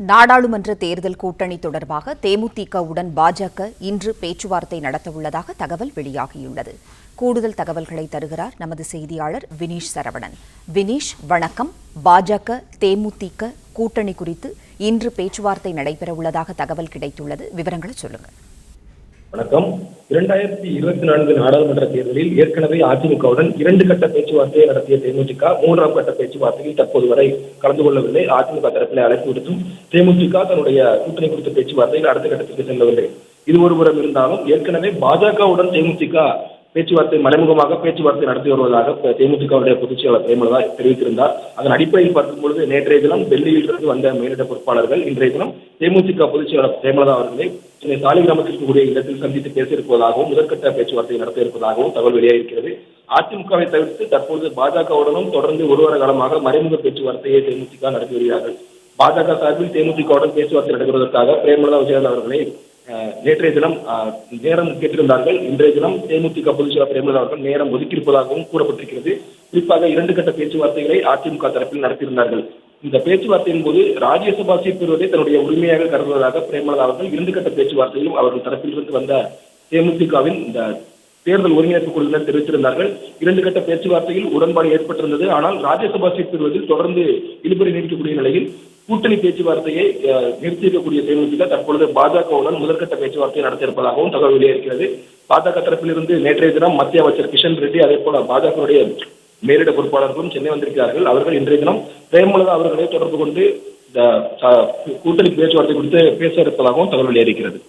நாடாளுமன்ற தேர்தல் கூட்டணி தொடர்பாக தேமுதிகவுடன் பாஜக இன்று பேச்சுவார்த்தை நடத்தவுள்ளதாக தகவல் வெளியாகியுள்ளது. கூடுதல் தகவல்களை தருகிறார் நமது செய்தியாளர் வினீஷ் சரவணன். வினீஷ், வணக்கம். பாஜக தேமுதிக கூட்டணி குறித்து இன்று பேச்சுவார்த்தை நடைபெறவுள்ளதாக தகவல் கிடைத்துள்ளது. விவரங்களை சொல்லுங்கள். வணக்கம். 2024 நாடாளுமன்ற தேர்தலில் ஏற்கனவே அதிமுகவுடன் 2 கட்ட பேச்சுவார்த்தையை நடத்திய தேமுதிக 3ஆம் கட்ட பேச்சுவார்த்தையில் தற்போது வரை கலந்து கொள்ளவில்லை. அதிமுக தரப்பில் அழைப்பு விடுத்தும் தேமுதிக தன்னுடைய கூட்டணி குறித்த பேச்சுவார்த்தையில் அடுத்த கட்டத்திற்கு செல்லவில்லை. இது ஒருபுறம் இருந்தாலும் ஏற்கனவே பாஜகவுடன் தேமுதிக மறைமுகமாக பேச்சுவார்த்தை நடத்தி வருவதாக தேமுதிகவுடைய பொதுச் செயலாளர் பிரேமலதா தெரிவித்திருந்தார். அதன் அடிப்படையில் பார்க்கும்பொழுது நேற்றைய தினம் டெல்லியில் இருந்து வந்த மேலிட பொறுப்பாளர்கள் இன்றைய தினம் தேமுதிக பொதுச் செயலாளர் பிரேமலதா அவர்களை சென்னை சாலிகிராமத்தில் இருக்கக்கூடிய இடத்தில் சந்தித்து பேசியிருப்பதாகவும் முதற்கட்ட பேச்சுவார்த்தை நடத்த இருப்பதாகவும் தகவல் வெளியாகிறது. அதிமுகவை தவிர்த்து தற்போது பாஜகவுடனும் தொடர்ந்து ஒரு வார காலமாக மறைமுக பேச்சுவார்த்தையை தேமுதிக நடத்தி வருகிறார்கள். பாஜக சார்பில் தேமுதிகவுடன் பேச்சுவார்த்தை நடத்துவதற்காக பிரேமலதா விஜயகாந்த் அவர்களை நேற்றைய தினம் நேரம் கேட்டிருந்தார்கள். இன்றைய தினம் தேமுதிக பொதுச் செயலாளர் பிரேமலதா அவர்கள் நேரம் ஒதுக்கியிருப்பதாகவும் கூறப்பட்டிருக்கிறது. குறிப்பாக 2 கட்ட பேச்சுவார்த்தைகளை அதிமுக தரப்பில் நடத்தியிருந்தார்கள். இந்த பேச்சுவார்த்தையின் போது ராஜ்யசபா சீட் பெறுவதை தன்னுடைய உரிமையாக கருதுவதாக பிரேமலதா அவர்கள் 2 கட்ட பேச்சுவார்த்தையிலும் அவர்கள் தரப்பிலிருந்து வந்த தேமுதிகவின் இந்த தேர்தல் ஒருங்கிணைப்பு குழுவினர் தெரிவித்திருந்தார்கள். 2 கட்ட பேச்சுவார்த்தையில் உடன்பாடு ஏற்பட்டிருந்தது. ஆனால் ராஜ்யசபா சீட் பெறுவதில் தொடர்ந்து இழுபறி நீடிக்கக்கூடிய நிலையில் கூட்டணி பேச்சுவார்த்தையை நிறுத்தியிருக்கக்கூடிய தேமுதிக தற்பொழுது பாஜகவுடன் முதற்கட்ட பேச்சுவார்த்தையை நடத்த இருப்பதாகவும் தகவல் வெளியாகிறது. பாஜக தரப்பிலிருந்து நேற்றைய தினம் மத்திய அமைச்சர் கிஷன் ரெட்டி, அதே போல பாஜகவுடைய மேலிட பொறுப்பாளர்களும் சென்னை வந்திருக்கிறார்கள். அவர்கள் இன்றைய தினம் பிரேமலதா அவர்களை தொடர்பு கொண்டு இந்த கூட்டணி பேச்சுவார்த்தை குறித்து பேச இருப்பதாகவும் தகவல் வெளியாகிறது.